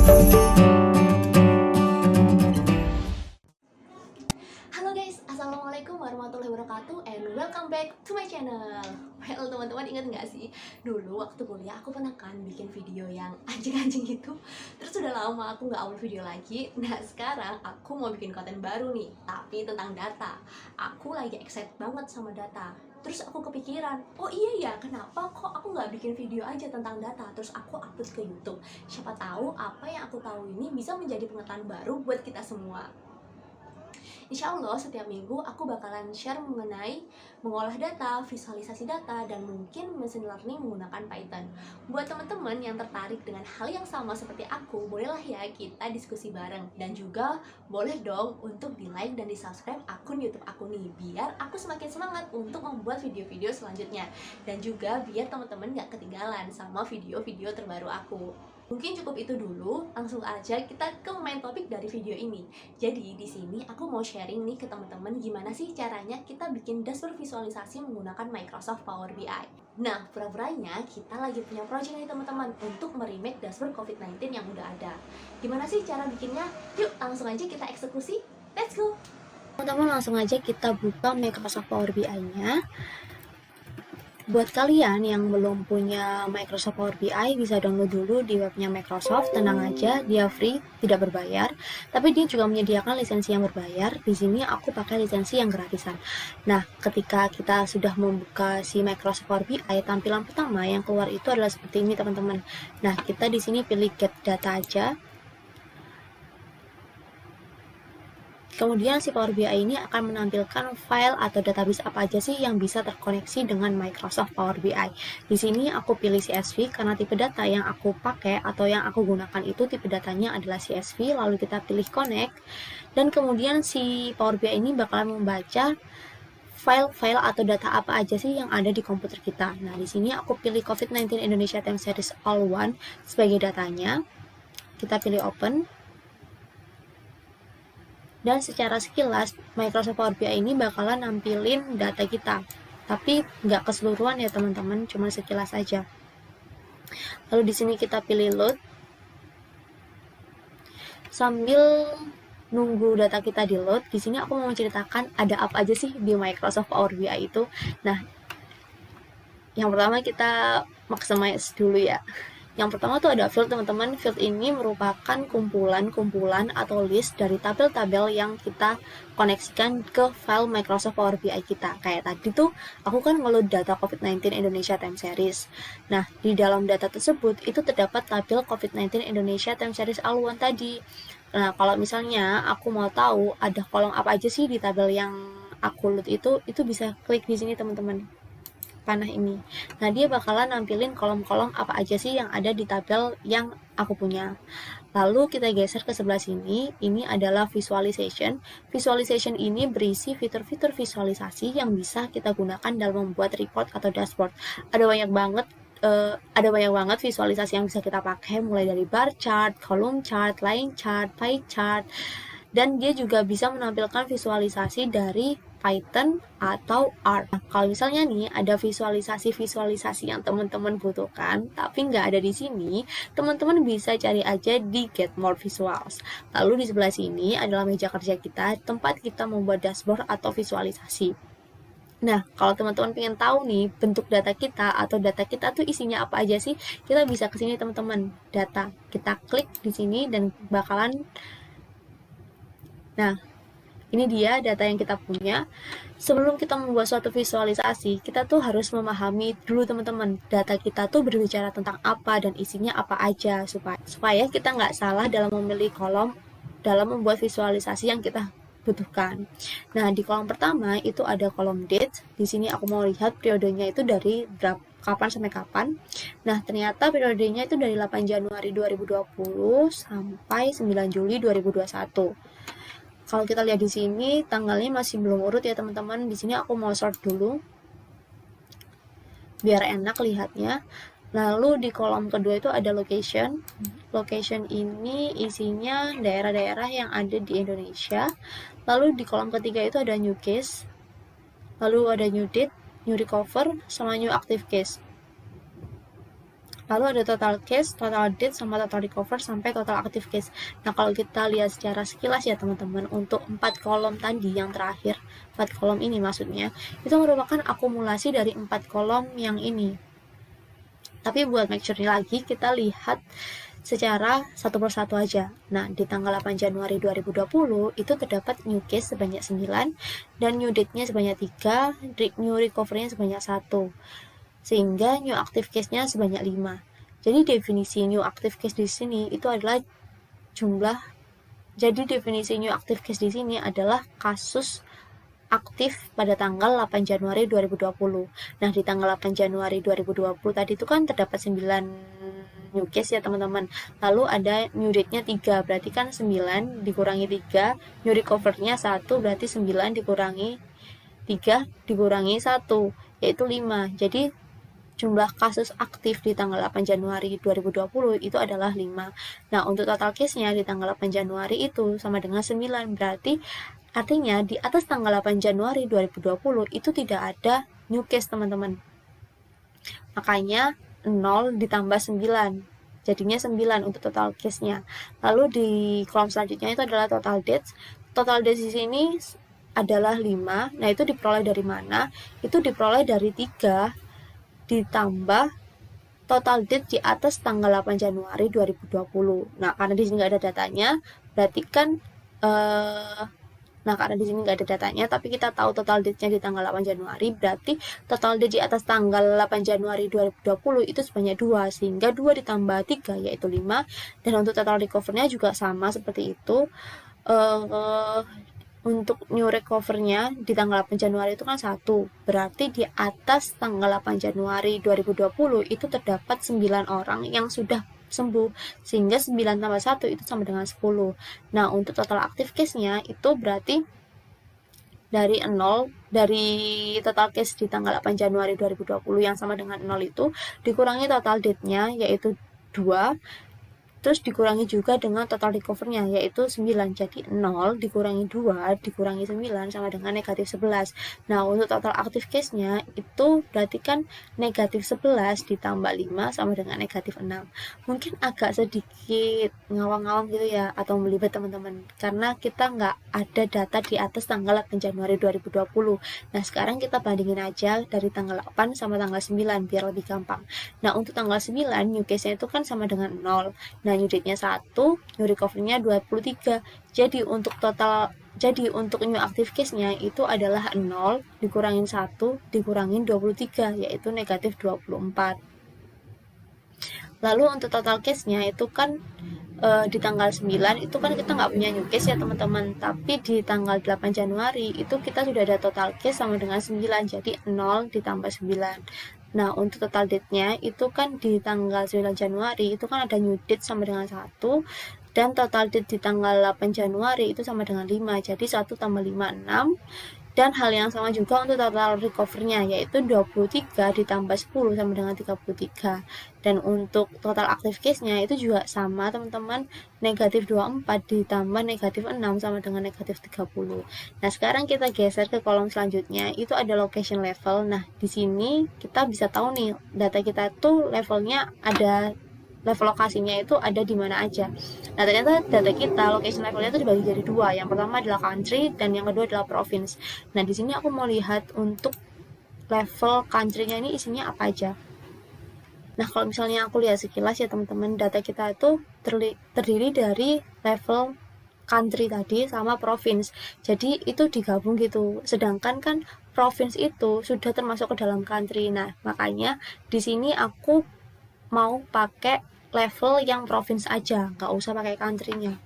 Halo guys, assalamualaikum warahmatullahi wabarakatuh, and welcome back to my channel. Well, teman-teman ingat nggak sih, dulu waktu kuliah aku pernah kan bikin video yang anjing-anjing gitu. Terus udah lama aku nggak upload video lagi. Nah sekarang aku mau bikin konten baru nih, tapi tentang data. Aku lagi excited banget sama data. Terus aku kepikiran, oh iya ya, kenapa kok aku nggak bikin video aja tentang data, terus aku upload ke YouTube. Siapa tahu apa yang aku tahu ini bisa menjadi pengetahuan baru buat kita semua. Insya Allah setiap minggu aku bakalan share mengenai mengolah data, visualisasi data, dan mungkin machine learning menggunakan Python. Buat teman-teman yang tertarik dengan hal yang sama seperti aku, bolehlah ya kita diskusi bareng. Dan juga boleh dong untuk di like dan di subscribe akun YouTube aku nih, biar aku semakin semangat untuk membuat video-video selanjutnya. Dan juga biar teman-teman gak ketinggalan sama video-video terbaru aku. Mungkin cukup itu dulu, langsung aja kita ke main topik dari video ini. Jadi di sini aku mau sharing nih ke teman-teman gimana sih caranya kita bikin dashboard visualisasi menggunakan Microsoft Power BI. Nah, pura-puranya kita lagi punya project nih teman-teman untuk meremake dashboard COVID-19 yang udah ada. Gimana sih cara bikinnya? Yuk langsung aja kita eksekusi. Let's go! Teman-teman langsung aja kita buka Microsoft Power BI-nya. Buat kalian yang belum punya Microsoft Power BI, bisa download dulu di webnya Microsoft. Tenang aja, dia free, tidak berbayar. Tapi dia juga menyediakan lisensi yang berbayar. Di sini aku pakai lisensi yang gratisan. Nah, ketika kita sudah membuka si Microsoft Power BI, tampilan pertama yang keluar itu adalah seperti ini, teman-teman. Nah, kita di sini pilih Get Data aja. Kemudian si Power BI ini akan menampilkan file atau database apa aja sih yang bisa terkoneksi dengan Microsoft Power BI. Di sini aku pilih CSV karena tipe data yang aku pakai atau yang aku gunakan itu tipe datanya adalah CSV, lalu kita pilih connect, dan kemudian si Power BI ini bakalan membaca file-file atau data apa aja sih yang ada di komputer kita. Nah, di sini aku pilih COVID-19 Indonesia Time Series All One sebagai datanya. Kita pilih open. Dan secara sekilas, Microsoft Power BI ini bakalan nampilin data kita. Tapi nggak keseluruhan ya teman-teman, cuma sekilas aja. Lalu di sini kita pilih load. Sambil nunggu data kita di load, di sini aku mau menceritakan ada apa aja sih di Microsoft Power BI itu. Nah, yang pertama kita maximize dulu ya. Yang pertama tuh ada field, teman-teman. Field ini merupakan kumpulan-kumpulan atau list dari tabel-tabel yang kita koneksikan ke file Microsoft Power BI kita. Kayak tadi tuh, aku kan ngeload data COVID-19 Indonesia Time Series. Nah, di dalam data tersebut, itu terdapat tabel COVID-19 Indonesia Time Series All-One tadi. Nah, kalau misalnya aku mau tahu ada kolom apa aja sih di tabel yang aku load itu bisa klik di sini, teman-teman. Panah ini. Nah, dia bakalan nampilin kolom-kolom apa aja sih yang ada di tabel yang aku punya. Lalu kita geser ke sebelah sini, ini adalah visualization. Visualization ini berisi fitur-fitur visualisasi yang bisa kita gunakan dalam membuat report atau dashboard. Ada banyak banget visualisasi yang bisa kita pakai, mulai dari bar chart, column chart, line chart, pie chart, dan dia juga bisa menampilkan visualisasi dari Python atau R. Nah, kalau misalnya nih ada visualisasi yang teman-teman butuhkan, tapi nggak ada di sini, teman-teman bisa cari aja di Get More Visuals. Lalu di sebelah sini adalah meja kerja kita, tempat kita membuat dashboard atau visualisasi. Nah, kalau teman-teman pengen tahu nih bentuk data kita atau data kita tuh isinya apa aja sih, kita bisa ke sini teman-teman, data. Kita klik di sini dan bakalan. Nah, ini dia data yang kita punya. Sebelum kita membuat suatu visualisasi, kita tuh harus memahami dulu teman-teman, data kita tuh berbicara tentang apa dan isinya apa aja, supaya kita nggak salah dalam memilih kolom dalam membuat visualisasi yang kita butuhkan. Nah, di kolom pertama itu ada kolom date. Di sini aku mau lihat periodenya itu dari kapan sampai kapan. Nah, ternyata periodenya itu dari 8 Januari 2020 sampai 9 Juli 2021. Kalau kita lihat di sini, tanggalnya masih belum urut ya teman-teman. Di sini aku mau sort dulu, biar enak lihatnya. Lalu di kolom kedua itu ada location. Location ini isinya daerah-daerah yang ada di Indonesia. Lalu di kolom ketiga itu ada new case. Lalu ada new date, new recover, sama new active case. Lalu ada total case, total death, sama total recover, sampai total active case. Nah, kalau kita lihat secara sekilas ya teman-teman, untuk 4 kolom tadi yang terakhir, 4 kolom ini maksudnya, itu merupakan akumulasi dari 4 kolom yang ini. Tapi buat make sure lagi, kita lihat secara satu persatu aja. Nah, di tanggal 8 Januari 2020, itu terdapat new case sebanyak 9, dan new date-nya sebanyak 3, new recovery-nya sebanyak 1. Sehingga new active case-nya sebanyak 5. Jadi definisi new active case di sini itu adalah jumlah. Jadi definisi new active case di sini adalah kasus aktif pada tanggal 8 Januari 2020. Nah, di tanggal 8 Januari 2020 tadi itu kan terdapat 9 new case ya teman-teman. Lalu ada new date-nya 3, berarti kan 9 dikurangi 3, new recover-nya 1, berarti 9 dikurangi 3 dikurangi 1, yaitu 5. Jadi jumlah kasus aktif di tanggal 8 Januari 2020 itu adalah 5. Nah, untuk total case-nya di tanggal 8 Januari itu sama dengan 9. Berarti artinya di atas tanggal 8 Januari 2020 itu tidak ada new case, teman-teman. Makanya 0 ditambah 9. Jadinya 9 untuk total case-nya. Lalu di kolom selanjutnya itu adalah total dates. Total dates di sini adalah 5. Nah, itu diperoleh dari mana? Itu diperoleh dari 3 ditambah total date di atas tanggal 8 Januari 2020. Nah, karena di sini nggak ada datanya, berarti kan karena di sini nggak ada datanya, tapi kita tahu total date-nya di tanggal 8 Januari, berarti total date di atas tanggal 8 Januari 2020 itu sebanyak 2, sehingga 2 ditambah 3 yaitu 5, dan untuk total recover-nya juga sama seperti itu. Untuk new recover-nya di tanggal 8 Januari itu kan 1, berarti di atas tanggal 8 Januari 2020 itu terdapat 9 orang yang sudah sembuh, sehingga 9 tambah 1 itu sama dengan 10. Nah, untuk total active case-nya itu berarti dari 0, dari total case di tanggal 8 Januari 2020 yang sama dengan 0 itu dikurangi total date-nya yaitu 2, terus dikurangi juga dengan total recover-nya yaitu 9. Jadi 0 dikurangi 2 dikurangi 9 sama dengan negatif 11. Nah, untuk total active case-nya itu berarti kan negatif 11 ditambah 5 sama dengan negatif 6. Mungkin agak sedikit ngawang-ngawang gitu ya, atau melibet teman-teman, karena kita nggak ada data di atas tanggal 8 Januari 2020. Nah, sekarang kita bandingin aja dari tanggal 8 sama tanggal 9 biar lebih gampang. Nah, untuk tanggal 9 new case-nya itu kan sama dengan 0. Nah, new date-nya 1, new recovery-nya 23. Jadi untuk new active case-nya itu adalah 0 dikurangin 1 dikurangin 23 yaitu negatif 24. Lalu untuk total case-nya itu kan di tanggal 9 itu kan kita nggak punya new case ya teman-teman, tapi di tanggal 8 Januari itu kita sudah ada total case sama dengan 9, jadi 0 ditambah 9. Nah, untuk total date-nya itu kan di tanggal 9 Januari itu kan ada new date sama dengan 1, dan total date di tanggal 8 Januari itu sama dengan 5, jadi 1 tambah 5, 6. Dan hal yang sama juga untuk total recover-nya, yaitu 23 ditambah 10 sama dengan 33. Dan untuk total active case-nya itu juga sama teman-teman, negatif 24 ditambah negatif 6 sama dengan negatif 30. Nah, sekarang kita geser ke kolom selanjutnya, itu ada location level. Nah, di sini kita bisa tahu nih, data kita tuh levelnya ada, level lokasinya itu ada di mana aja. Nah, ternyata data kita location levelnya itu dibagi jadi 2. Yang pertama adalah country dan yang kedua adalah province. Nah, di sini aku mau lihat untuk level country-nya ini isinya apa aja. Nah, kalau misalnya aku lihat sekilas ya teman-teman, data kita itu terdiri dari level country tadi sama province. Jadi itu digabung gitu. Sedangkan kan province itu sudah termasuk ke dalam country. Nah, makanya di sini aku mau pakai level yang province aja, nggak usah pakai country-nya.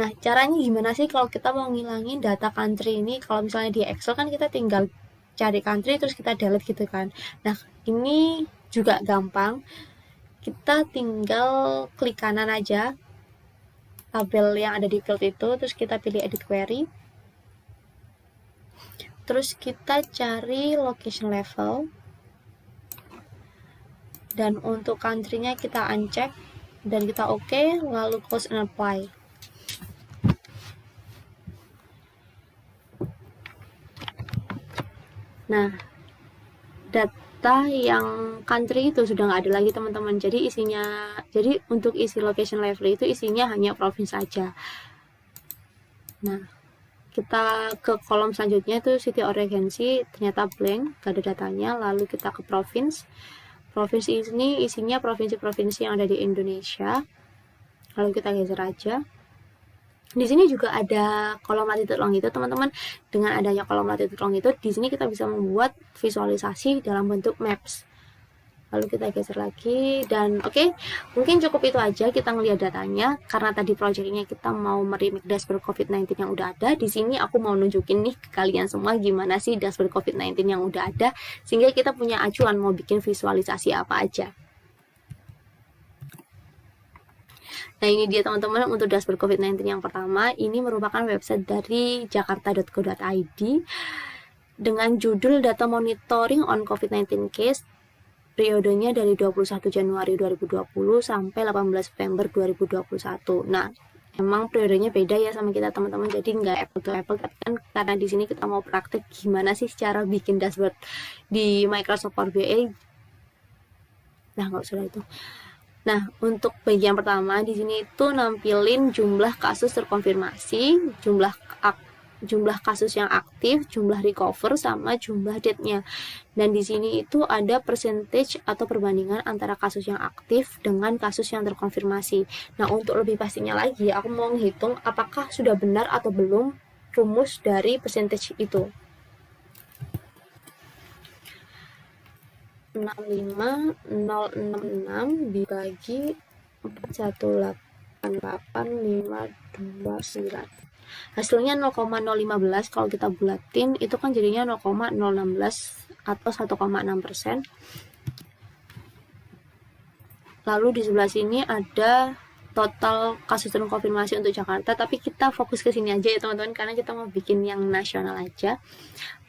Nah, caranya gimana sih kalau kita mau ngilangin data country ini? Kalau misalnya di Excel kan kita tinggal cari country terus kita delete gitu kan. Nah, ini juga gampang. Kita tinggal klik kanan aja tabel yang ada di field itu, terus kita pilih edit query. Terus kita cari location level. Dan untuk country-nya kita uncheck dan kita oke, lalu close and apply. Nah, data yang country itu sudah nggak ada lagi teman-teman. Jadi untuk isi location library itu isinya hanya provinsi saja. Nah, kita ke kolom selanjutnya itu city or regency, ternyata blank, gak ada datanya. Lalu kita ke provinsi. Provinsi ini isinya provinsi-provinsi yang ada di Indonesia. Lalu kita geser aja. Di sini juga ada kolom latitude longitude teman-teman. Dengan adanya kolom latitude longitude, di sini kita bisa membuat visualisasi dalam bentuk maps. Lalu kita geser lagi, dan oke, mungkin cukup itu aja kita ngelihat datanya. Karena tadi projectnya kita mau meremake dashboard COVID-19 yang udah ada. Di sini aku mau nunjukin nih ke kalian semua gimana sih dashboard COVID-19 yang udah ada, sehingga kita punya acuan mau bikin visualisasi apa aja. Nah, ini dia teman-teman untuk dashboard COVID-19 yang pertama. Ini merupakan website dari jakarta.go.id dengan judul Data Monitoring on COVID-19 Case, periodenya dari 21 Januari 2020 sampai 18 September 2021. Nah, emang periodenya beda ya sama kita teman-teman, jadi nggak apple to apple, tapi kan karena di sini kita mau praktek gimana sih cara bikin dashboard di Microsoft Power BI. Nah, nggak usah itu. Nah, untuk bagian pertama di sini itu nampilin jumlah kasus terkonfirmasi, jumlah kasus yang aktif, jumlah recover, sama jumlah death-nya. Dan di sini itu ada percentage atau perbandingan antara kasus yang aktif dengan kasus yang terkonfirmasi. Nah, untuk lebih pastinya lagi, aku mau menghitung apakah sudah benar atau belum rumus dari percentage itu. 65066 dibagi 4188529. Hasilnya 0,015. Kalau kita bulatin itu kan jadinya 0,016 atau 1,6%. Lalu di sebelah sini ada total kasus terkonfirmasi untuk Jakarta, tapi kita fokus ke sini aja ya teman-teman, karena kita mau bikin yang nasional aja.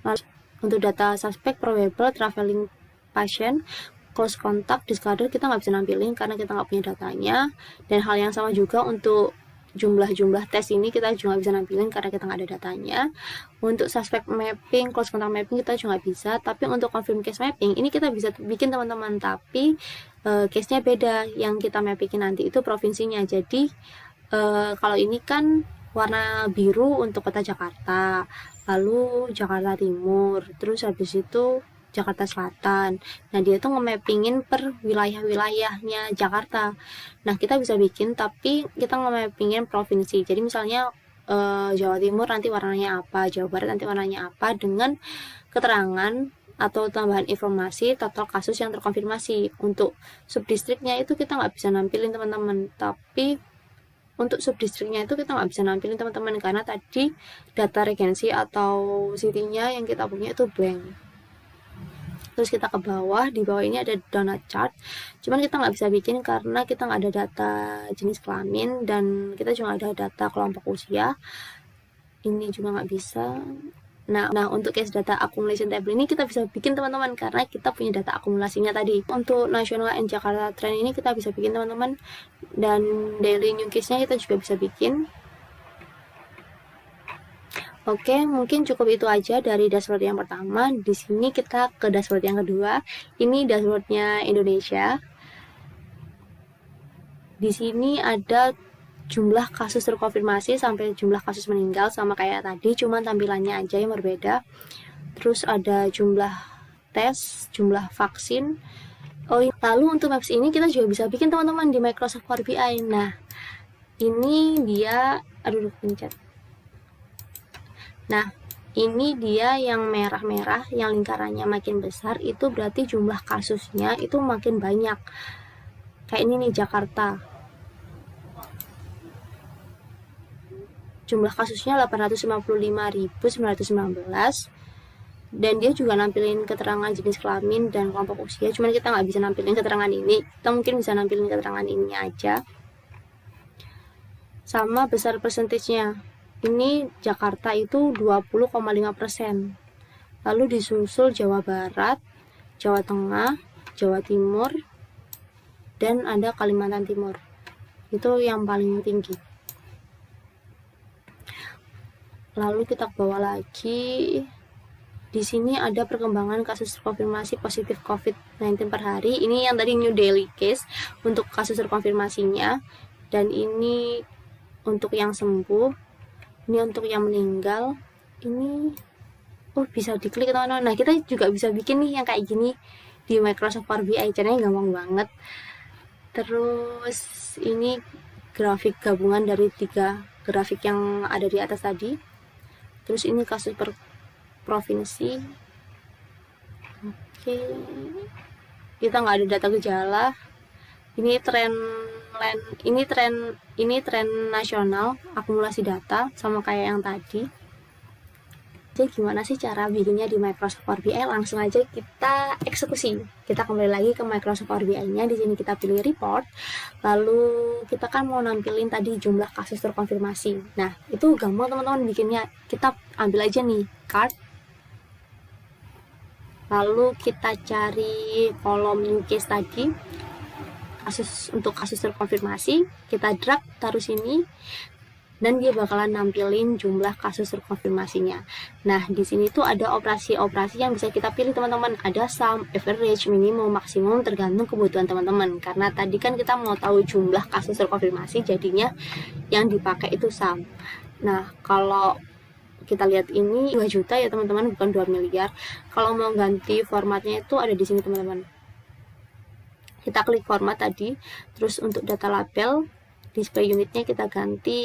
Lalu untuk data suspek, probable, traveling patient, close contact, discarded kita nggak bisa nampilin karena kita nggak punya datanya. Dan hal yang sama juga untuk jumlah tes ini kita juga nggak bisa nampilin karena kita nggak ada datanya. Untuk suspect mapping, close contact mapping kita juga nggak bisa. Tapi untuk confirm case mapping ini kita bisa bikin teman-teman, tapi case-nya beda. Yang kita mappingin nanti itu provinsinya. Jadi kalau ini kan warna biru untuk kota Jakarta, lalu Jakarta Timur, terus habis itu Jakarta Selatan. Nah, dia tuh nge-mappingin per wilayah-wilayahnya Jakarta. Nah, kita bisa bikin, tapi kita nge-mappingin provinsi. Jadi misalnya Jawa Timur nanti warnanya apa, Jawa Barat nanti warnanya apa, dengan keterangan atau tambahan informasi total kasus yang terkonfirmasi. Untuk subdistriknya itu kita nggak bisa nampilin teman-teman, tapi untuk subdistriknya itu kita nggak bisa nampilin teman-teman karena tadi data regency atau city-nya yang kita punya itu blank. Terus kita ke bawah, di bawah ini ada donut chart, cuman kita nggak bisa bikin karena kita nggak ada data jenis kelamin dan kita juga ada data kelompok usia. Ini juga nggak bisa. Nah, untuk case data accumulation table ini kita bisa bikin teman-teman karena kita punya data akumulasinya tadi. Untuk national and Jakarta trend ini kita bisa bikin teman-teman, dan daily new case-nya kita juga bisa bikin. Oke, mungkin cukup itu aja dari dashboard yang pertama. Di sini kita ke dashboard yang kedua. Ini dashboardnya Indonesia. Di sini ada jumlah kasus terkonfirmasi sampai jumlah kasus meninggal sama kayak tadi, cuman tampilannya aja yang berbeda. Terus ada jumlah tes, jumlah vaksin. Lalu untuk maps ini kita juga bisa bikin teman-teman di Microsoft Power BI. Nah, ini dia, pencet. Nah, ini dia yang merah-merah, yang lingkarannya makin besar, itu berarti jumlah kasusnya itu makin banyak. Kayak ini nih, Jakarta. Jumlah kasusnya 855.919, dan dia juga nampilin keterangan jenis kelamin dan kelompok usia, cuman kita nggak bisa nampilin keterangan ini. Kita mungkin bisa nampilin keterangan ini aja. Sama besar persentasenya. Ini Jakarta itu 20,5%. Lalu disusul Jawa Barat, Jawa Tengah, Jawa Timur, dan ada Kalimantan Timur. Itu yang paling tinggi. Lalu kita ke bawah lagi. Di sini ada perkembangan kasus terkonfirmasi positif COVID-19 per hari. Ini yang tadi new daily case untuk kasus terkonfirmasinya. Dan ini untuk yang sembuh. Ini untuk yang meninggal. Ini bisa diklik teman-teman. Nah, kita juga bisa bikin nih yang kayak gini di Microsoft Power BI. Caranya gampang banget. Terus ini grafik gabungan dari 3 grafik yang ada di atas tadi. Terus ini kasus per provinsi. Oke, kita nggak ada data gejala. Ini tren nasional akumulasi data sama kayak yang tadi. Jadi gimana sih cara bikinnya di Microsoft Power BI? Langsung aja kita eksekusi. Kita kembali lagi ke Microsoft Power BI-nya. Di sini kita pilih report. Lalu kita kan mau nampilin tadi jumlah kasus terkonfirmasi. Nah, itu gampang teman-teman bikinnya. Kita ambil aja nih card. Lalu kita cari kolom new case tadi, untuk kasus terkonfirmasi, kita drag taruh sini, dan dia bakalan nampilin jumlah kasus terkonfirmasinya. Nah, di sini tuh ada operasi-operasi yang bisa kita pilih teman-teman. Ada sum, average, minimum, maksimum, tergantung kebutuhan teman-teman. Karena tadi kan kita mau tahu jumlah kasus terkonfirmasi, jadinya yang dipakai itu sum. Nah, kalau kita lihat ini 2 juta ya teman-teman, bukan 2 miliar. Kalau mau ganti formatnya itu ada di sini teman-teman. Kita klik format tadi, terus untuk data label, display unitnya kita ganti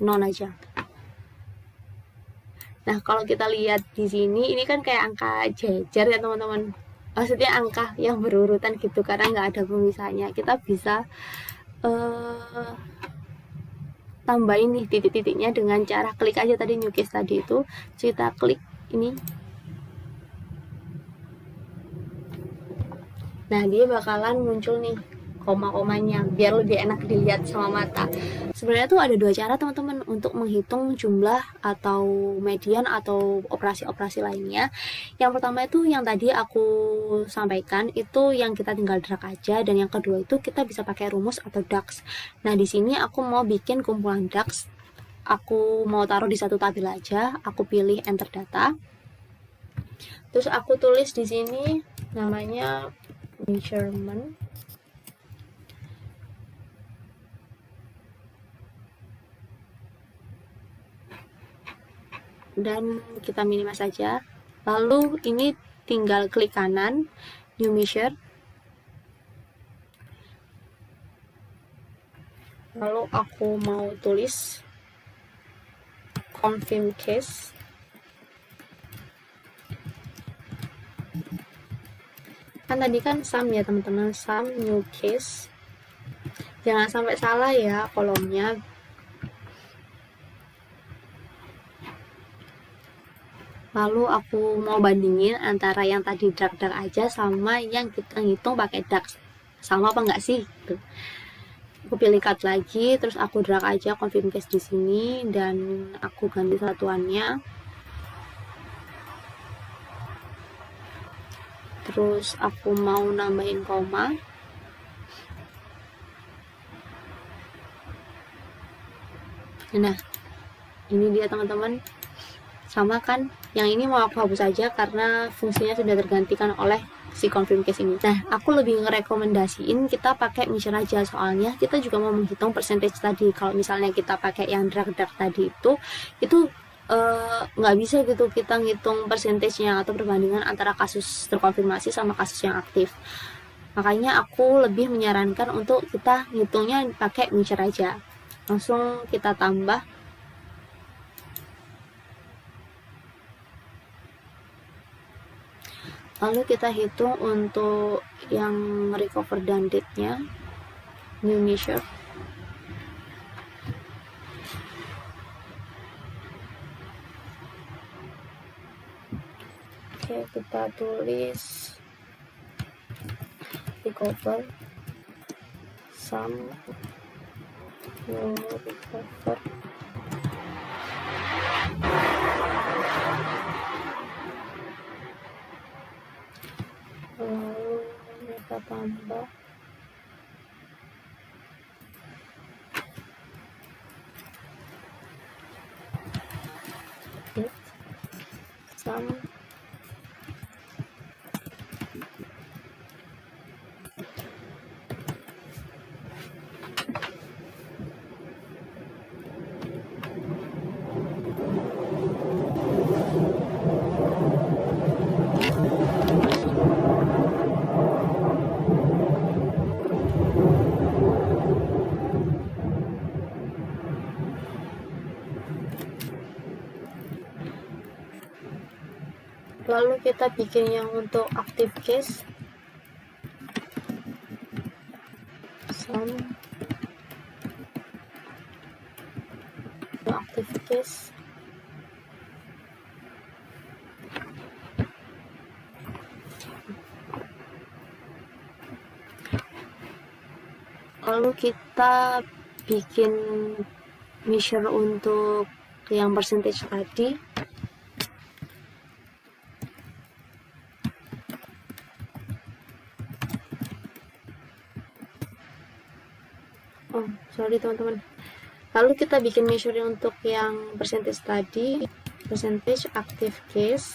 non aja. Nah, kalau kita lihat di sini, ini kan kayak angka jejer ya teman-teman. Maksudnya angka yang berurutan gitu, karena nggak ada pemisahnya. Kita bisa tambahin nih titik-titiknya dengan cara klik aja tadi new case tadi itu. Kita klik ini. Nah, dia bakalan muncul nih koma-komanya biar lebih enak dilihat sama mata. Sebenarnya tuh ada 2 cara teman-teman untuk menghitung jumlah atau median atau operasi-operasi lainnya. Yang pertama itu yang tadi aku sampaikan, itu yang kita tinggal drag aja, dan yang kedua itu kita bisa pakai rumus atau DAX. Nah, di sini aku mau bikin kumpulan DAX. Aku mau taruh di satu tabel aja, aku pilih enter data. Terus aku tulis di sini namanya measurement, dan kita minimize saja. Lalu ini tinggal klik kanan new measure, lalu aku mau tulis confirm case. Kan tadi kan sum ya teman-teman, sum new case, jangan sampai salah ya kolomnya. Lalu aku mau bandingin antara yang tadi drag aja sama yang kita ngitung pakai DAX, sama apa enggak sih gitu. Aku pilih cut lagi, terus aku drag aja confirm case di sini, dan aku ganti satuannya. Terus aku mau nambahin koma. Nah, ini dia teman-teman. Sama kan? Yang ini mau aku hapus aja karena fungsinya sudah tergantikan oleh si confirm case ini. Nah, aku lebih ngerekomendasiin kita pakai measure aja, soalnya kita juga mau menghitung percentage tadi. Kalau misalnya kita pakai yang drag tadi itu nggak bisa gitu kita ngitung persentasenya atau perbandingan antara kasus terkonfirmasi sama kasus yang aktif. Makanya aku lebih menyarankan untuk kita ngitungnya pakai measure aja. Langsung kita tambah. Lalu kita hitung untuk yang recover dan date-nya, new measure. Oke, kita tulis recover sum new recover. Lalu kita tambah hitam. Lalu kita bikin yang untuk active case. Active case. Lalu kita bikin measure untuk yang percentage tadi. Oh, sorry teman-teman. Lalu kita bikin measure untuk yang percentage tadi, percentage active case.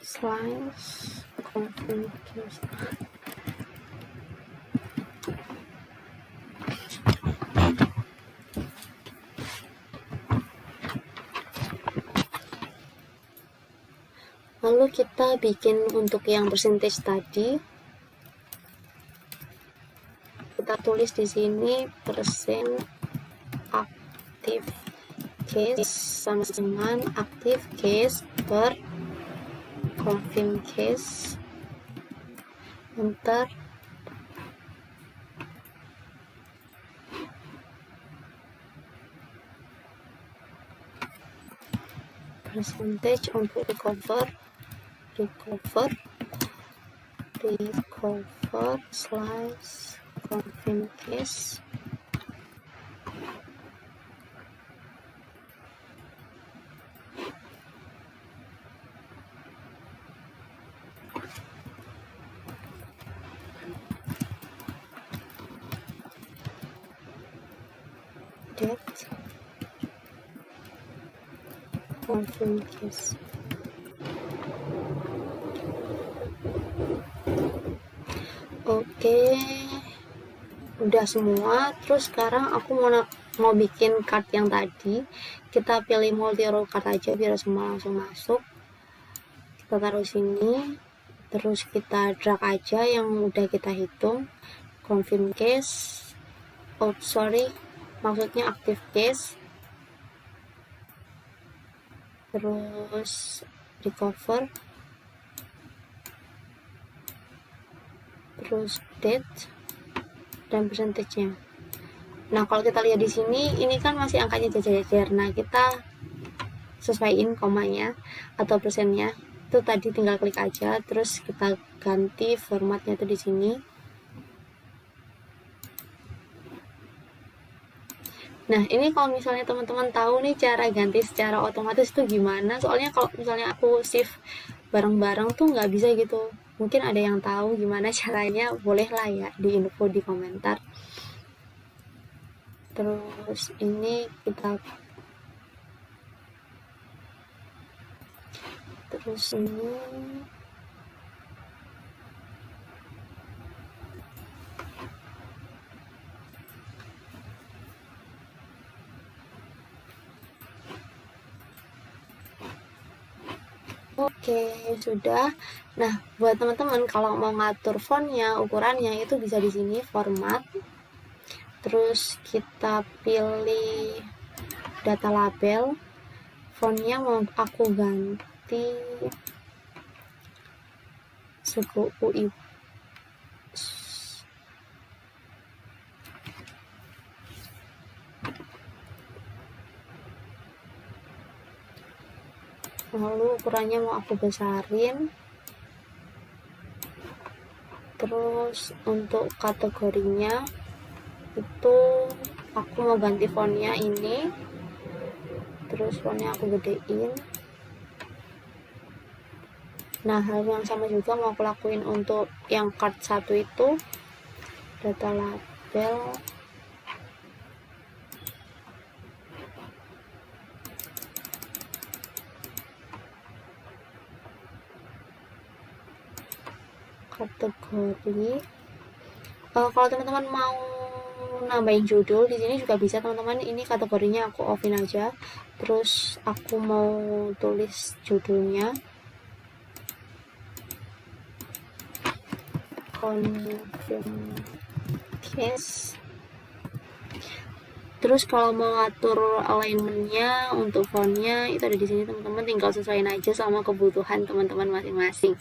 Slice confirm case. Lalu kita bikin untuk yang percentage tadi, kita tulis di sini persen active case sama dengan active case per confirm case, enter. Percentage untuk recover slice confirm case. Date confirm case. Oke, udah semua. Terus sekarang aku mau bikin card yang tadi. Kita pilih multi row card aja biar semua langsung masuk. Kita taruh sini, terus kita drag aja yang udah kita hitung. Confirm case, maksudnya active case, terus recover, terus date dan percentage-nya. Nah, kalau kita lihat di sini, ini kan masih angkanya jajar-jajar. Nah, kita sesuaiin komanya atau persennya. Itu tadi tinggal klik aja, terus kita ganti formatnya tuh di sini. Nah, ini kalau misalnya teman-teman tahu nih cara ganti secara otomatis tuh gimana? Soalnya kalau misalnya aku shift bareng-bareng tuh nggak bisa gitu. Mungkin ada yang tahu gimana caranya, bolehlah ya di info di komentar. Terus ini kita terus ini Oke, sudah. Nah, buat teman-teman kalau mau ngatur fontnya, ukurannya itu bisa di sini format. Terus kita pilih data label. Fontnya mau aku ganti suku UI. Lalu ukurannya mau aku besarin. Terus untuk kategorinya itu aku mau ganti fontnya ini, terus fontnya aku gedein. Nah, hal yang sama juga mau aku lakuin untuk yang card 1 itu. data label, kategori. Kalau teman-teman mau nambahin judul di sini juga bisa teman-teman. Ini kategorinya aku offin aja. Terus aku mau tulis judulnya confirm case. Terus kalau mau atur alignmentnya untuk fontnya itu ada di sini teman-teman, tinggal sesuaiin aja sama kebutuhan teman-teman masing-masing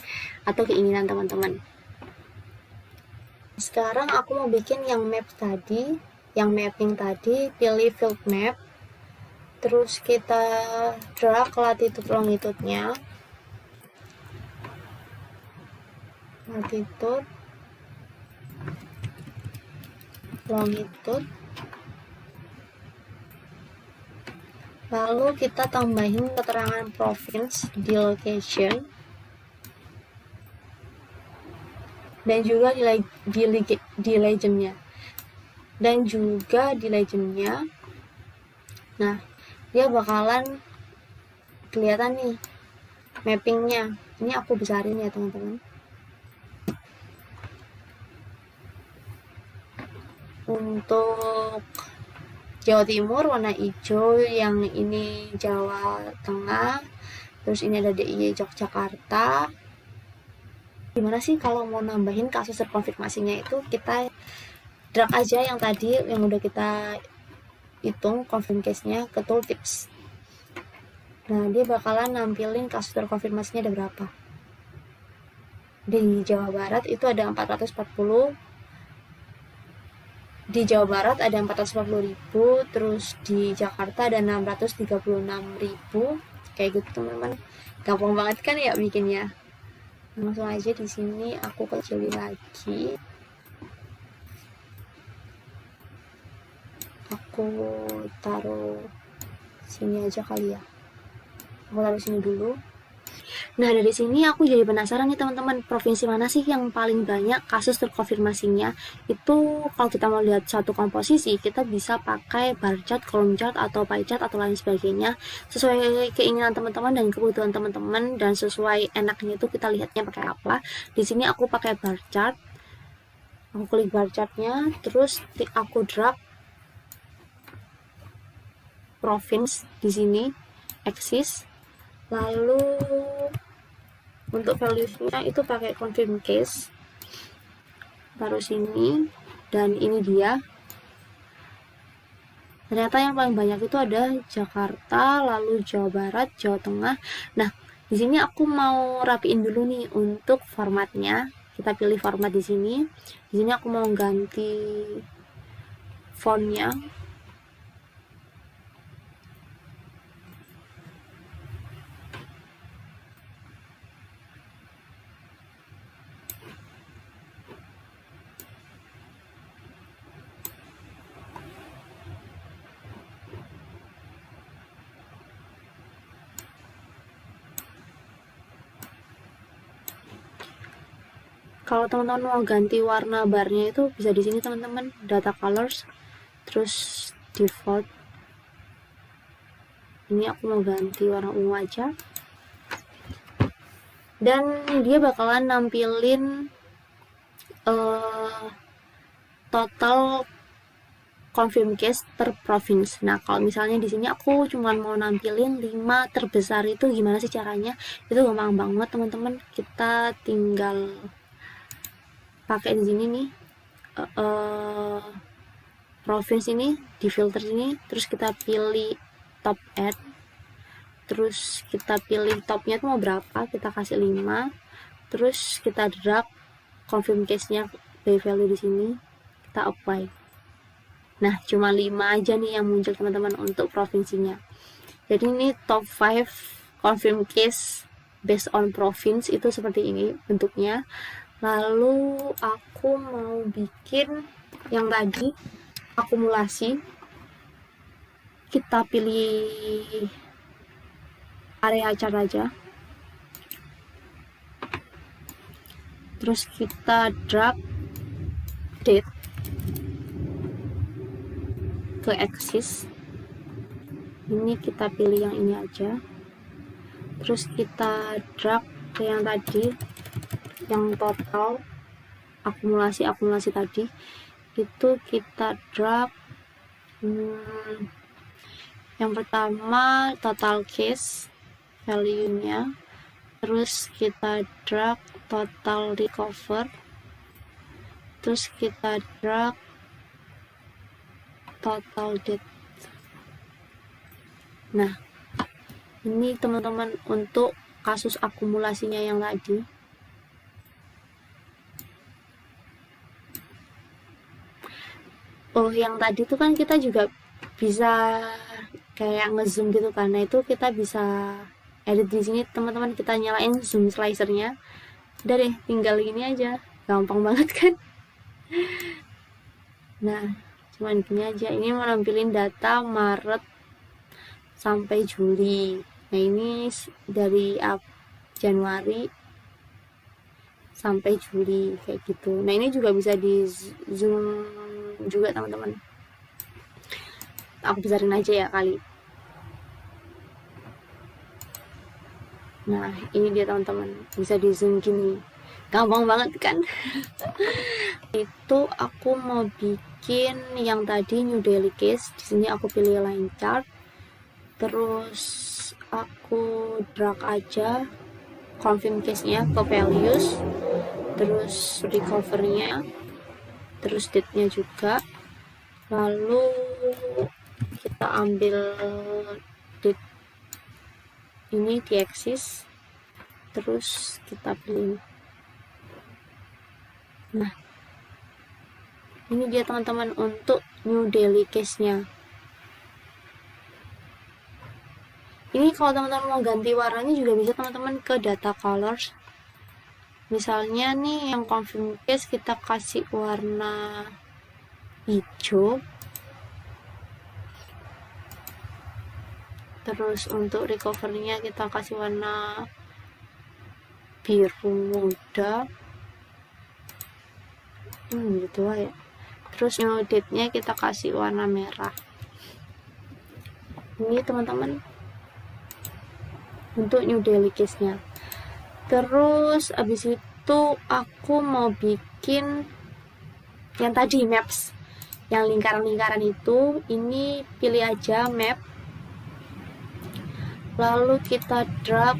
atau keinginan teman-teman. Sekarang aku mau bikin yang map tadi, yang mapping tadi. Pilih field map, terus kita drag latitude longitude-nya, latitude longitude, lalu kita tambahin keterangan province di location dan juga di legendnya nah dia bakalan kelihatan nih mappingnya. Ini aku besarin ya teman-teman. Untuk Jawa Timur warna hijau, yang ini Jawa Tengah, terus ini ada DIY Yogyakarta. Gimana sih kalau mau nambahin kasus terkonfirmasinya, itu kita drag aja yang tadi yang udah kita hitung confirm case-nya ke tooltips. Nah, dia bakalan nampilin kasus terkonfirmasinya ada berapa. Di Jawa Barat itu ada 440, di Jawa Barat ada 440.000, terus di Jakarta ada 636.000. Kayak gitu teman-teman. Gampang banget kan ya bikinnya. Langsung aja di sini aku kecilin lagi. Aku taruh sini aja kali ya. Aku taruh sini dulu. Nah, dari sini aku jadi penasaran nih teman-teman, provinsi mana sih yang paling banyak kasus terkonfirmasinya. Itu kalau kita mau lihat satu komposisi, kita bisa pakai bar chart, column chart, atau pie chart, atau lain sebagainya. Sesuai keinginan teman-teman dan kebutuhan teman-teman, dan sesuai enaknya itu kita lihatnya pakai apa. Di sini aku pakai bar chart. Aku klik bar chartnya, terus aku drag province di sini, axis. Lalu untuk values-nya itu pakai confirm case, taruh sini, dan ini dia. Ternyata yang paling banyak itu ada Jakarta, lalu Jawa Barat, Jawa Tengah. Nah, di sini aku mau rapiin dulu nih untuk formatnya. Kita pilih format di sini. Di sini aku mau ganti fontnya. Kalau teman-teman mau ganti warna barnya itu bisa di sini teman-teman, data colors, terus default. Ini aku mau ganti warna ungu aja. Dan dia bakalan nampilin total confirm case per province. Nah, kalau misalnya di sini aku cuma mau nampilin 5 terbesar, itu gimana sih caranya? Itu gampang banget teman-teman. Kita tinggal pakai di sini nih province ini, di filter ini, terus kita pilih top add, terus kita pilih topnya itu mau berapa, kita kasih 5, terus kita drag confirm case-nya by value di sini, kita apply. Nah, cuma 5 aja nih yang muncul teman-teman untuk provinsinya. Jadi ini top 5 confirm case based on province itu seperti ini bentuknya. Lalu aku mau bikin yang tadi akumulasi. Kita pilih area chart aja, terus kita drag date ke axis. Ini kita pilih yang ini aja, terus kita drag ke yang tadi, yang total akumulasi tadi itu kita drag. Yang pertama total case value nya, terus kita drag total recover, terus kita drag total debt. Nah, ini teman-teman untuk kasus akumulasinya yang tadi. Oh, yang tadi tuh kan kita juga bisa kayak ngezoom gitu kan. Nah, itu kita bisa edit di sini teman-teman, kita nyalain zoom slicernya. Udah deh, tinggal gini aja. Gampang banget kan? Nah, cuman gini aja. Ini menampilin data Maret sampai Juli. Nah, ini dari Januari sampai Juli kayak gitu. Nah, ini juga bisa di zoom juga teman-teman. Aku besarin aja ya kali. Nah, ini dia teman-teman, bisa di zoom gini. Gampang banget kan? Itu aku mau bikin yang tadi new daily case. Di sini aku pilih line chart. Terus aku drag aja confirm case-nya ke values, terus recover-nya, terus date-nya juga. Lalu kita ambil date ini di axis, terus kita pilih. Nah, ini dia teman-teman untuk new daily case-nya. Ini kalau teman-teman mau ganti warnanya juga bisa teman-teman ke data colors. Misalnya nih yang confirm case kita kasih warna hijau. Terus untuk recovernya kita kasih warna biru muda. Gitu ya. Terus new date-nya kita kasih warna merah. Ini teman-teman untuk new daily case-nya. Terus abis itu aku mau bikin yang tadi maps, yang lingkaran-lingkaran itu. Ini pilih aja map, lalu kita drag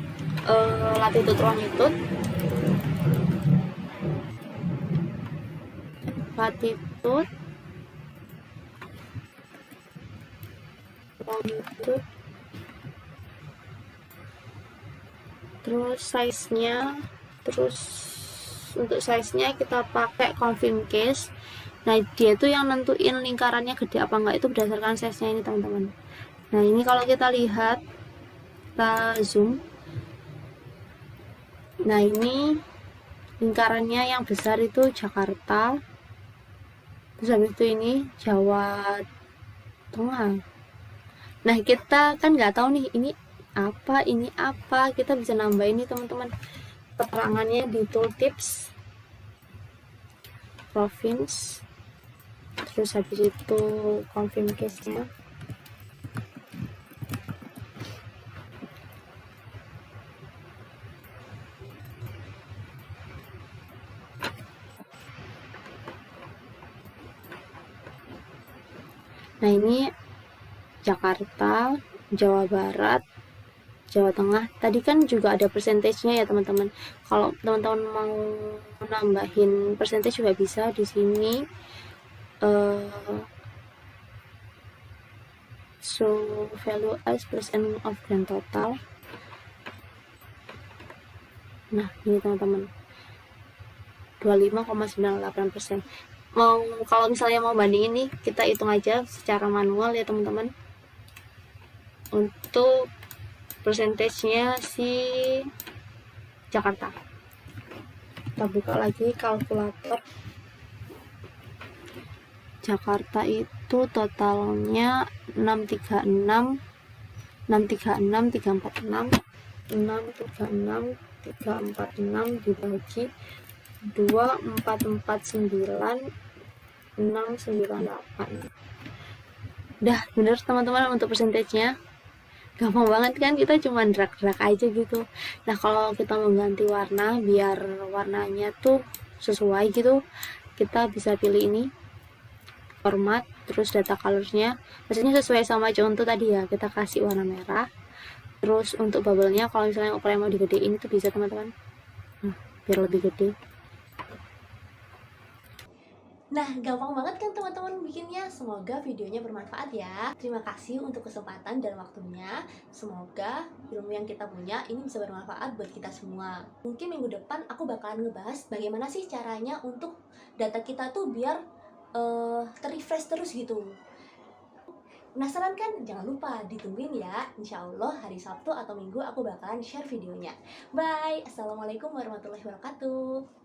latitude longitude, terus size-nya. Terus untuk size-nya kita pakai confirm case. Nah, dia tuh yang nentuin lingkarannya gede apa enggak itu berdasarkan size-nya ini teman-teman. Nah, ini kalau kita lihat, kita zoom. Nah, ini lingkarannya yang besar itu Jakarta. Terus habis itu ini Jawa Tengah. Nah, kita kan nggak tahu nih ini apa. Kita bisa nambah ini teman-teman, keterangannya di tooltips province. Terus habis itu confirm case-nya. Nah, ini Jakarta, Jawa Barat, Jawa Tengah. Tadi kan juga ada persentasenya ya teman-teman. Kalau teman-teman mau nambahin persentage juga bisa di sini. So value as percent of grand total. Nah, ini teman-teman, 25,98%. Kalau misalnya mau bandingin nih, kita hitung aja secara manual ya teman-teman. Untuk persentasenya si Jakarta, kita buka lagi kalkulator. Jakarta itu totalnya 636 dibagi 2449 698. Udah bener teman-teman untuk persentasenya. Gampang banget kan, kita cuma drag-drag aja gitu. Nah kalau kita mau ganti warna biar warnanya tuh sesuai gitu, kita bisa pilih ini, format, terus data colornya, maksudnya sesuai sama contoh tadi ya, kita kasih warna merah. Terus untuk bubble-nya kalau misalnya ukurannya mau digedein itu bisa teman-teman, biar lebih gede. Nah, gampang banget kan teman-teman bikinnya. Semoga videonya bermanfaat ya. Terima kasih untuk kesempatan dan waktunya. Semoga ilmu yang kita punya ini bisa bermanfaat buat kita semua. Mungkin minggu depan aku bakalan ngebahas bagaimana sih caranya untuk data kita tuh biar terrefresh terus gitu. Penasaran kan? Jangan lupa ditungguin ya. Insya Allah hari Sabtu atau Minggu aku bakalan share videonya. Bye. Assalamualaikum warahmatullahi wabarakatuh.